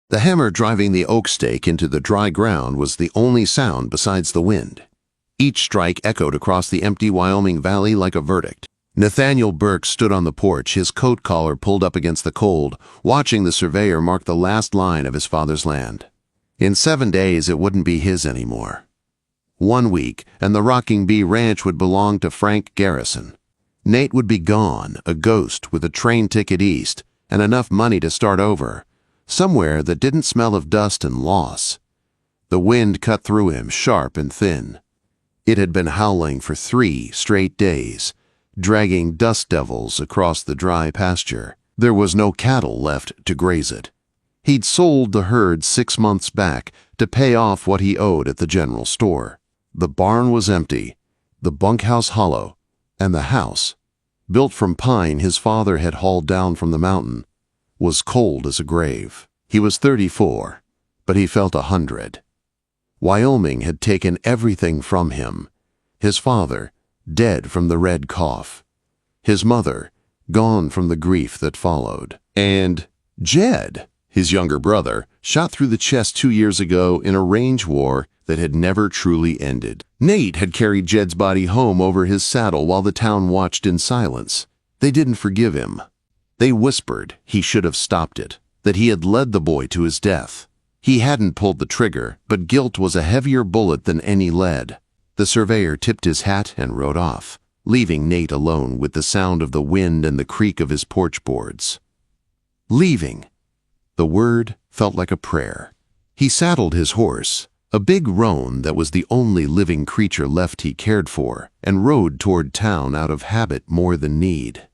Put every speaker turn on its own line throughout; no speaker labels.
The hammer driving the oak stake into the dry ground was the only sound besides the wind. Each strike echoed across the empty Wyoming valley like a verdict. Nathaniel Burke stood on the porch, his coat collar pulled up against the cold, watching the surveyor mark the last line of his father's land. In 7 days, it wouldn't be his anymore. 1 week, and the Rocking Bee Ranch would belong to Frank Garrison. Nate would be gone, a ghost with a train ticket east and enough money to start over, somewhere that didn't smell of dust and loss. The wind cut through him, sharp and thin. It had been howling for 3 straight days, dragging dust devils across the dry pasture. There was no cattle left to graze it. He'd sold the herd 6 months back to pay off what he owed at the general store. The barn was empty, the bunkhouse hollow, and the house, built from pine his father had hauled down from the mountain, was cold as a grave. He was 34, but he felt 100. Wyoming had taken everything from him. His father, dead from the red cough. His mother, gone from the grief that followed. And Jed, his younger brother, shot through the chest 2 years ago in a range war that had never truly ended. Nate had carried Jed's body home over his saddle while the town watched in silence. They didn't forgive him. They whispered he should have stopped it, that he had led the boy to his death. He hadn't pulled the trigger, but guilt was a heavier bullet than any lead. The surveyor tipped his hat and rode off, leaving Nate alone with the sound of the wind and the creak of his porch boards. Leaving. The word felt like a prayer. He saddled his horse, a big roan that was the only living creature left he cared for, and rode toward town out of habit more than need.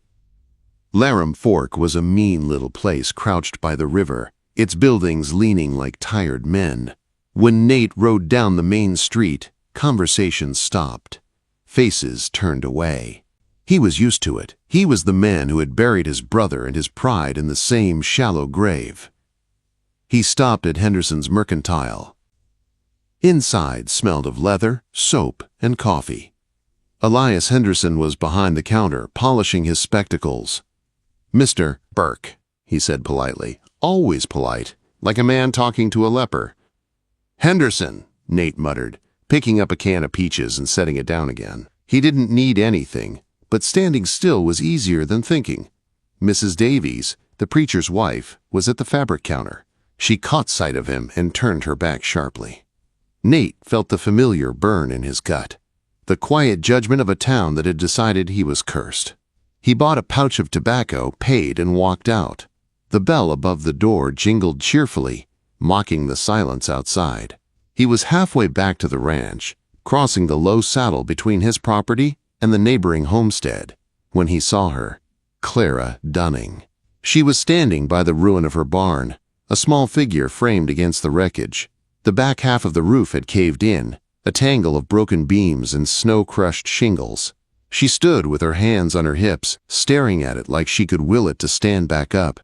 Laram Fork was a mean little place crouched by the river, its buildings leaning like tired men. When Nate rode down the main street, conversation stopped. Faces turned away. He was used to it. He was the man who had buried his brother and his pride in the same shallow grave. He stopped at Henderson's Mercantile. Inside smelled of leather, soap, and coffee. Elias Henderson was behind the counter, polishing his spectacles. "Mr. Burke," he said politely, always polite, like a man talking to a leper. "Henderson," Nate muttered, picking up a can of peaches and setting it down again. He didn't need anything, but standing still was easier than thinking. Mrs. Davies, the preacher's wife, was at the fabric counter. She caught sight of him and turned her back sharply. Nate felt the familiar burn in his gut, the quiet judgment of a town that had decided he was cursed. He bought a pouch of tobacco, paid, and walked out. The bell above the door jingled cheerfully, mocking the silence outside. He was halfway back to the ranch, crossing the low saddle between his property and the neighboring homestead, when he saw her, Clara Dunning. She was standing by the ruin of her barn, a small figure framed against the wreckage. The back half of the roof had caved in, a tangle of broken beams and snow-crushed shingles. She stood with her hands on her hips, staring at it like she could will it to stand back up.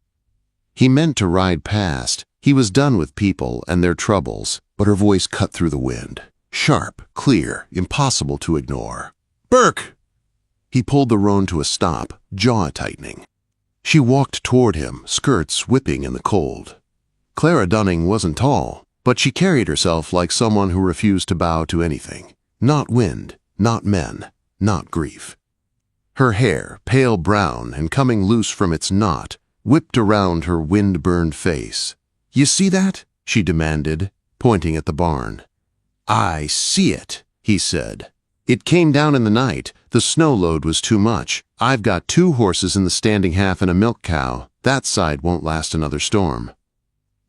He meant to ride past. He was done with people and their troubles, but her voice cut through the wind. Sharp, clear, impossible to ignore. "Burke!" He pulled the roan to a stop, jaw tightening. She walked toward him, skirts whipping in the cold. Clara Dunning wasn't tall, but she carried herself like someone who refused to bow to anything. Not wind, not men, not grief. Her hair, pale brown and coming loose from its knot, whipped around her wind-burned face. "You see that?" she demanded, pointing at the barn. "I see it," he said. "It came down in the night. The snow load was too much. I've got 2 horses in the standing half and a milk cow. That side won't last another storm."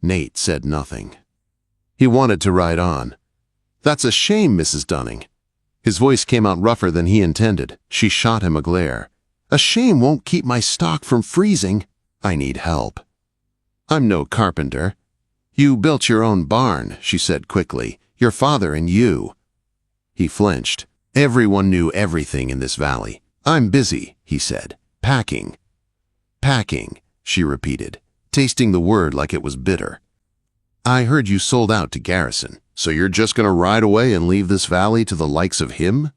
Nate said nothing. He wanted to ride on. "That's a shame, Mrs. Dunning." His voice came out rougher than he intended. She shot him a glare. "A shame won't keep my stock from freezing. I need help." "I'm no carpenter." "You built your own barn," she said quickly. "Your father and you." He flinched. Everyone knew everything in this valley. "I'm busy," he said. "Packing." "Packing," she repeated, tasting the word like it was bitter. "I heard you sold out to Garrison, so you're just going to ride away and leave this valley to the likes of him?"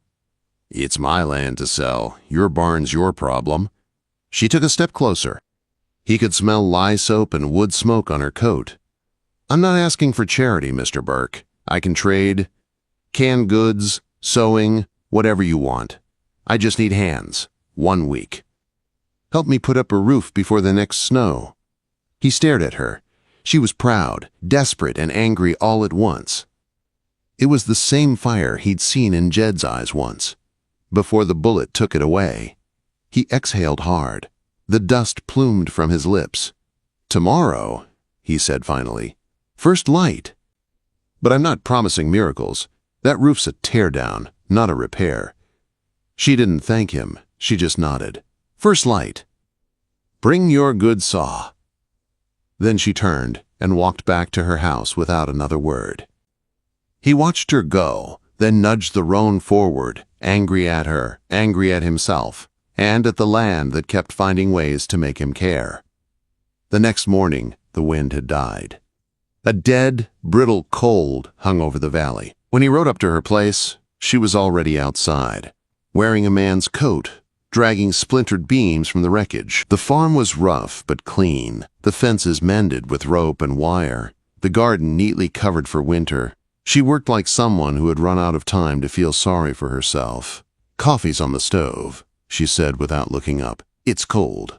"It's my land to sell. Your barn's your problem." She took a step closer. He could smell lye soap and wood smoke on her coat. I'm not asking for charity, Mr. Burke. I can trade canned goods, sewing, whatever you want. I just need hands. 1 week. Help me put up a roof before the next snow." He stared at her. She was proud, desperate, and angry all at once. It was the same fire he'd seen in Jed's eyes once, before the bullet took it away. He exhaled hard. The dust plumed from his lips. "Tomorrow," he said finally. "First light." "But I'm not promising miracles. That roof's a tear-down, not a repair." She didn't thank him. She just nodded. "First light. Bring your good saw." Then she turned and walked back to her house without another word. He watched her go, then nudged the roan forward, angry at her, angry at himself, and at the land that kept finding ways to make him care. The next morning, the wind had died. A dead, brittle cold hung over the valley. When he rode up to her place, she was already outside, wearing a man's coat, dragging splintered beams from the wreckage. The farm was rough but clean, the fences mended with rope and wire, the garden neatly covered for winter. She worked like someone who had run out of time to feel sorry for herself. "Coffee's on the stove," she said without looking up. "It's cold."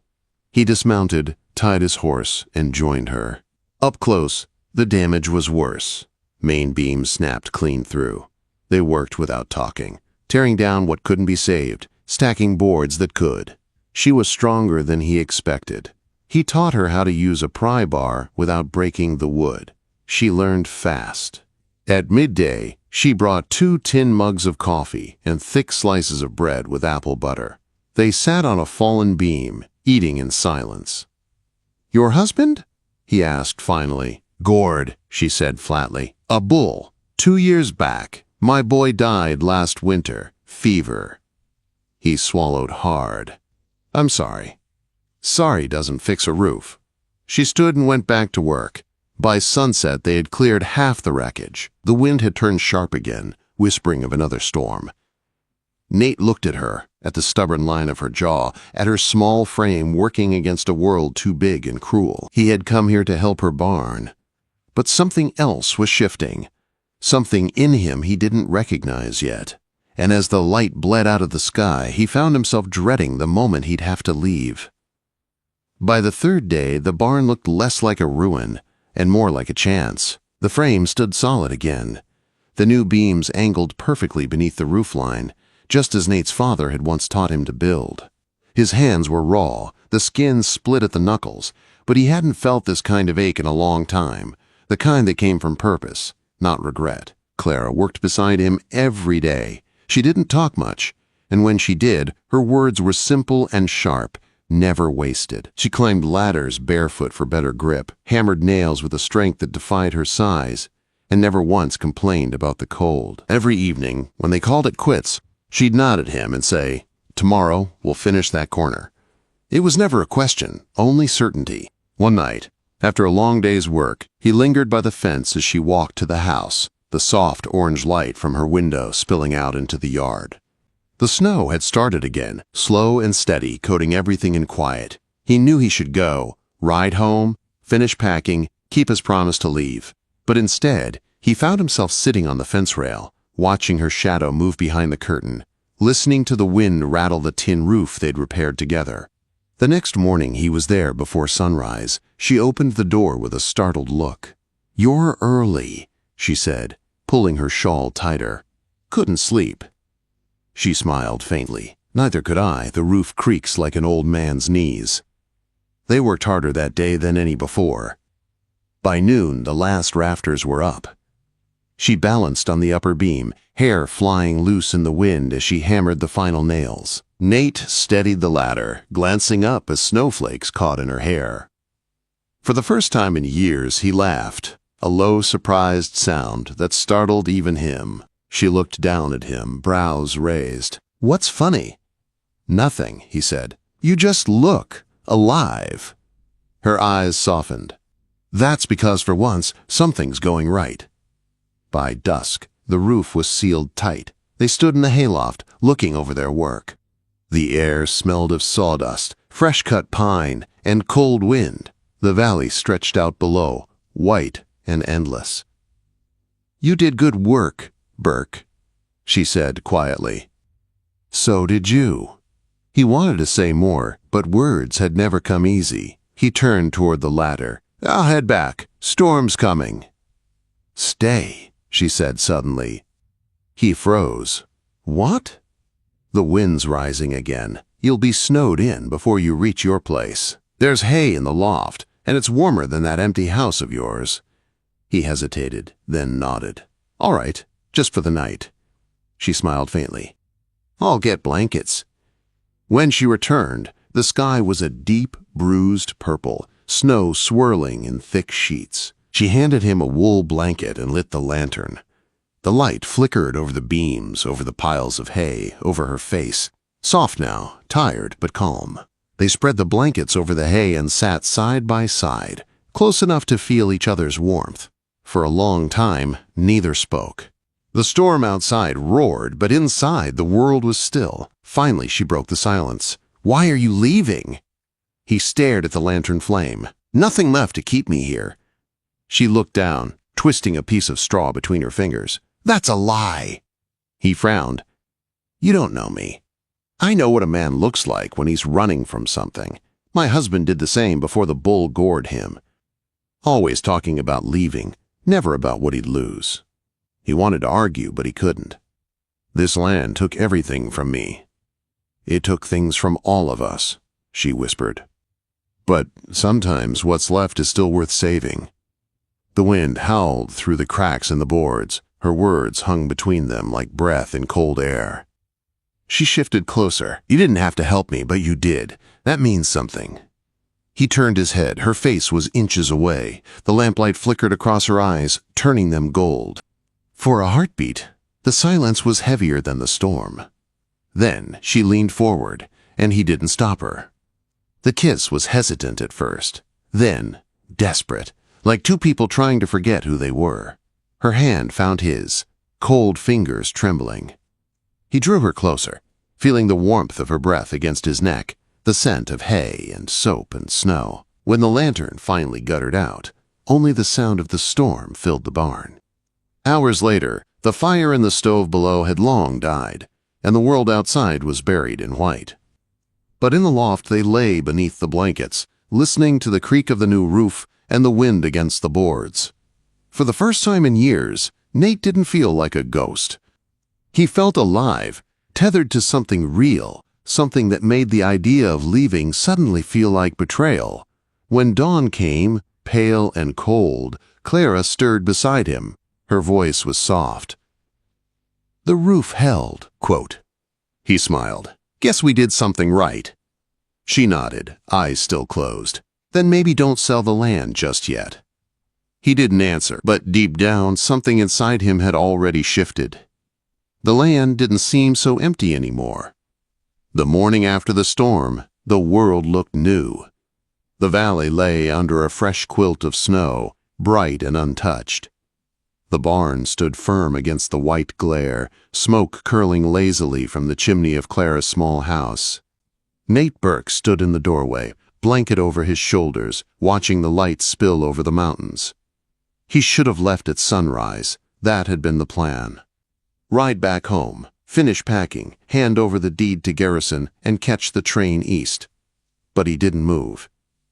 He dismounted, tied his horse, and joined her. Up close, the damage was worse. Main beams snapped clean through. They worked without talking, tearing down what couldn't be saved, stacking boards that could. She was stronger than he expected. He taught her how to use a pry bar without breaking the wood. She learned fast. At midday, she brought 2 tin mugs of coffee and thick slices of bread with apple butter. They sat on a fallen beam, eating in silence. "Your husband?" he asked finally. "Gored," she said flatly. "A bull. 2 years back. My boy died last winter. Fever." He swallowed hard. "I'm sorry." Sorry doesn't fix a roof. She stood and went back to work. By sunset, they had cleared half the wreckage. The wind had turned sharp again, whispering of another storm. Nate looked at her, at the stubborn line of her jaw, at her small frame working against a world too big and cruel. He had come here to help her barn. But something else was shifting. Something in him he didn't recognize yet. And as the light bled out of the sky, he found himself dreading the moment he'd have to leave. By the 3rd day, the barn looked less like a ruin and more like a chance. The frame stood solid again. The new beams angled perfectly beneath the roofline, just as Nate's father had once taught him to build. His hands were raw, the skin split at the knuckles, but he hadn't felt this kind of ache in a long time, the kind that came from purpose, not regret. Clara worked beside him every day. She didn't talk much, and when she did, her words were simple and sharp, never wasted. She climbed ladders barefoot for better grip, hammered nails with a strength that defied her size, and never once complained about the cold. Every evening, when they called it quits, she'd nod at him and say, "Tomorrow, we'll finish that corner." It was never a question, only certainty. One night, after a long day's work, he lingered by the fence as she walked to the house, the soft orange light from her window spilling out into the yard. The snow had started again, slow and steady, coating everything in quiet. He knew he should go, ride home, finish packing, keep his promise to leave. But instead, he found himself sitting on the fence rail, watching her shadow move behind the curtain, listening to the wind rattle the tin roof they'd repaired together. The next morning he was there before sunrise. She opened the door with a startled look. "You're early," she said, pulling her shawl tighter. "Couldn't sleep." She smiled faintly. "Neither could I. The roof creaks like an old man's knees." They worked harder that day than any before. By noon, the last rafters were up. She balanced on the upper beam, hair flying loose in the wind as she hammered the final nails. Nate steadied the ladder, glancing up as snowflakes caught in her hair. For the first time in years, he laughed, a low, surprised sound that startled even him. She looked down at him, brows raised. "What's funny?" "Nothing," he said. "You just look alive." Her eyes softened. "That's because for once, something's going right." By dusk, the roof was sealed tight. They stood in the hayloft, looking over their work. The air smelled of sawdust, fresh-cut pine, and cold wind. The valley stretched out below, white and endless. "You did good work, Burke," she said quietly. "So did you." He wanted to say more, but words had never come easy. He turned toward the ladder. "I'll head back. Storm's coming." "Stay," she said suddenly. He froze. "What?" "The wind's rising again. You'll be snowed in before you reach your place. There's hay in the loft, and it's warmer than that empty house of yours." He hesitated, then nodded. "All right, just for the night." She smiled faintly. "I'll get blankets." When she returned, the sky was a deep, bruised purple, snow swirling in thick sheets. She handed him a wool blanket and lit the lantern. The light flickered over the beams, over the piles of hay, over her face. Soft now, tired but calm. They spread the blankets over the hay and sat side by side, close enough to feel each other's warmth. For a long time, neither spoke. The storm outside roared, but inside the world was still. Finally, she broke the silence. "Why are you leaving?" He stared at the lantern flame. "Nothing left to keep me here." She looked down, twisting a piece of straw between her fingers. "That's a lie." He frowned. "You don't know me. I know what a man looks like when he's running from something. My husband did the same before the bull gored him. Always talking about leaving, never about what he'd lose. He wanted to argue, but he couldn't. This land took everything from me. It took things from all of us," she whispered. "But sometimes what's left is still worth saving." The wind howled through the cracks in the boards. Her words hung between them like breath in cold air. She shifted closer. "You didn't have to help me, but you did. That means something." He turned his head. Her face was inches away. The lamplight flickered across her eyes, turning them gold. For a heartbeat, the silence was heavier than the storm. Then she leaned forward, and he didn't stop her. The kiss was hesitant at first, then desperate, like two people trying to forget who they were. Her hand found his, cold fingers trembling. He drew her closer, feeling the warmth of her breath against his neck, the scent of hay and soap and snow. When the lantern finally guttered out, only the sound of the storm filled the barn. Hours later, the fire in the stove below had long died, and the world outside was buried in white. But in the loft they lay beneath the blankets, listening to the creak of the new roof and the wind against the boards. For the first time in years, Nate didn't feel like a ghost. He felt alive, tethered to something real, something that made the idea of leaving suddenly feel like betrayal. When dawn came, pale and cold, Clara stirred beside him. Her voice was soft. "The roof held, quote." He smiled. "Guess we did something right." She nodded, eyes still closed. "Then maybe don't sell the land just yet." He didn't answer, but deep down, something inside him had already shifted. The land didn't seem so empty anymore. The morning after the storm, the world looked new. The valley lay under a fresh quilt of snow, bright and untouched. The barn stood firm against the white glare, smoke curling lazily from the chimney of Clara's small house. Nate Burke stood in the doorway, blanket over his shoulders, watching the light spill over the mountains. He should have left at sunrise. That had been the plan. Ride back home, finish packing, hand over the deed to Garrison, and catch the train east. But he didn't move.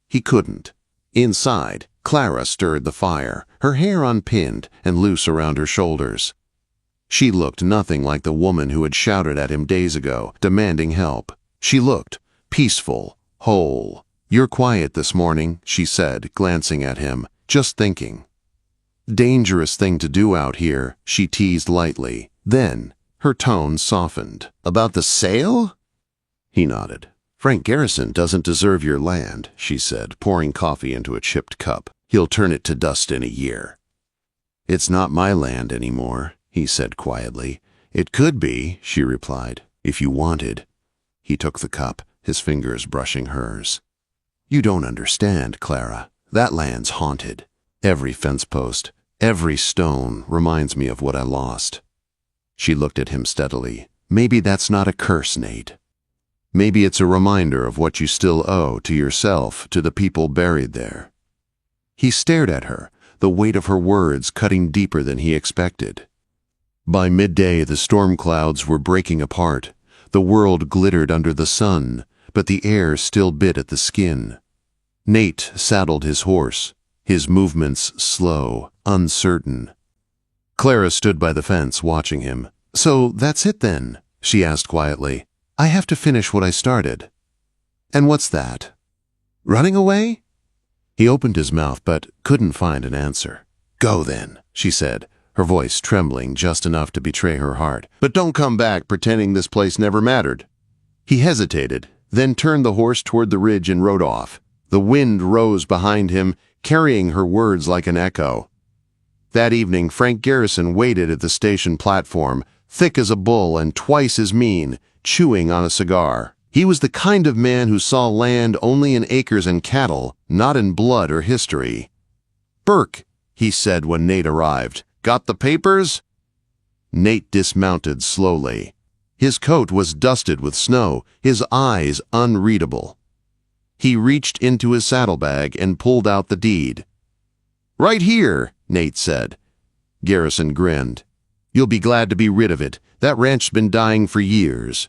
He couldn't. Inside, Clara stirred the fire, her hair unpinned and loose around her shoulders. She looked nothing like the woman who had shouted at him days ago, demanding help. She looked peaceful, whole. "You're quiet this morning," she said, glancing at him, "just thinking." "Dangerous thing to do out here," she teased lightly. Then, her tone softened. "About the sale?" He nodded. "Frank Garrison doesn't deserve your land," she said, pouring coffee into a chipped cup. "He'll turn it to dust in a year." "It's not my land anymore," he said quietly. "It could be," she replied, "if you wanted." He took the cup, his fingers brushing hers. "You don't understand, Clara. That land's haunted. Every fence post, every stone reminds me of what I lost." She looked at him steadily. "Maybe that's not a curse, Nate. Maybe it's a reminder of what you still owe to yourself, to the people buried there." He stared at her, the weight of her words cutting deeper than he expected. By midday, the storm clouds were breaking apart. The world glittered under the sun, but the air still bit at the skin. Nate saddled his horse, his movements slow, uncertain. Clara stood by the fence watching him. "So that's it then?" she asked quietly. "I have to finish what I started." "And what's that? Running away?" He opened his mouth but couldn't find an answer. "Go then," she said, her voice trembling just enough to betray her heart. "But don't come back pretending this place never mattered." He hesitated, then turned the horse toward the ridge and rode off. The wind rose behind him, carrying her words like an echo. That evening, Frank Garrison waited at the station platform, thick as a bull and twice as mean, chewing on a cigar. He was the kind of man who saw land only in acres and cattle, not in blood or history. "Burke," he said when Nate arrived, "got the papers?" Nate dismounted slowly. His coat was dusted with snow, his eyes unreadable. He reached into his saddlebag and pulled out the deed. "Right here," Nate said. Garrison grinned. "You'll be glad to be rid of it. That ranch's been dying for years."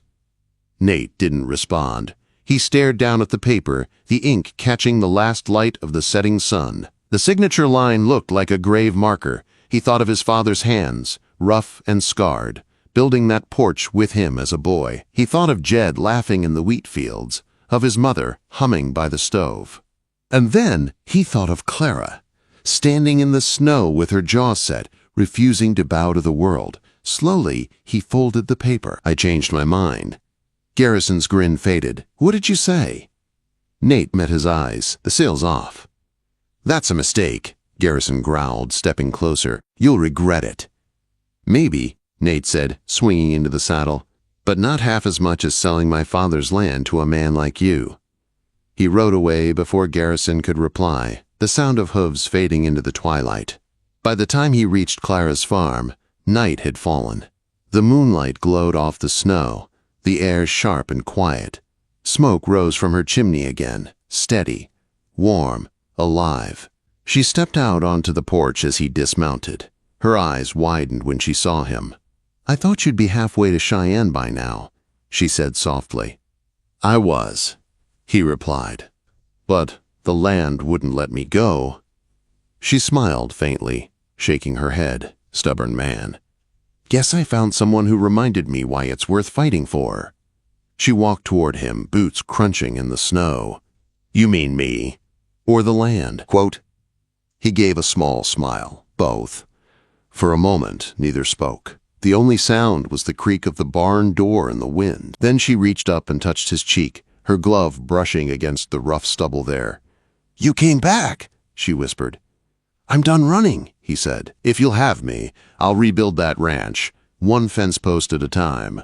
Nate didn't respond. He stared down at the paper, the ink catching the last light of the setting sun. The signature line looked like a grave marker. He thought of his father's hands, rough and scarred, building that porch with him as a boy. He thought of Jed laughing in the wheat fields, of his mother humming by the stove. And then he thought of Clara, standing in the snow with her jaw set, refusing to bow to the world. Slowly, he folded the paper. "I changed my mind." Garrison's grin faded. "What did you say?" Nate met his eyes. "The sale's off." "That's a mistake," Garrison growled, stepping closer. "You'll regret it." "Maybe," Nate said, swinging into the saddle, "but not half as much as selling my father's land to a man like you." He rode away before Garrison could reply, the sound of hooves fading into the twilight. By the time he reached Clara's farm, night had fallen. The moonlight glowed off the snow, the air sharp and quiet. Smoke rose from her chimney again, steady, warm, alive. She stepped out onto the porch as he dismounted. Her eyes widened when she saw him. "I thought you'd be halfway to Cheyenne by now," she said softly. "I was," he replied. "But the land wouldn't let me go." She smiled faintly, shaking her head. "Stubborn man. Guess I found someone who reminded me why it's worth fighting for." She walked toward him, boots crunching in the snow. "You mean me? Or the land?" Quote. He gave a small smile. "Both." For a moment, neither spoke. The only sound was the creak of the barn door in the wind. Then she reached up and touched his cheek, her glove brushing against the rough stubble there. "You came back," she whispered. "I'm done running," he said. "If you'll have me, I'll rebuild that ranch, one fence post at a time."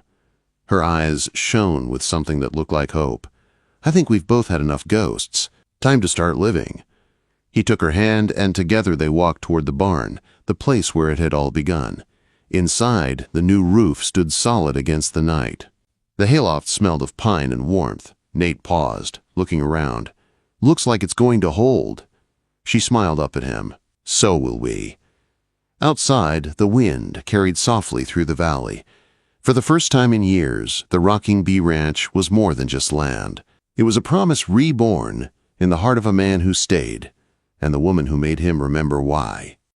Her eyes shone with something that looked like hope. "I think we've both had enough ghosts. Time to start living." He took her hand, and together they walked toward the barn, the place where it had all begun. Inside, the new roof stood solid against the night. The hayloft smelled of pine and warmth. Nate paused, looking around. "Looks like it's going to hold." She smiled up at him. "So will we." Outside, the wind carried softly through the valley. For the first time in years, the Rocking Bee Ranch was more than just land. It was a promise reborn in the heart of a man who stayed, and the woman who made him remember why.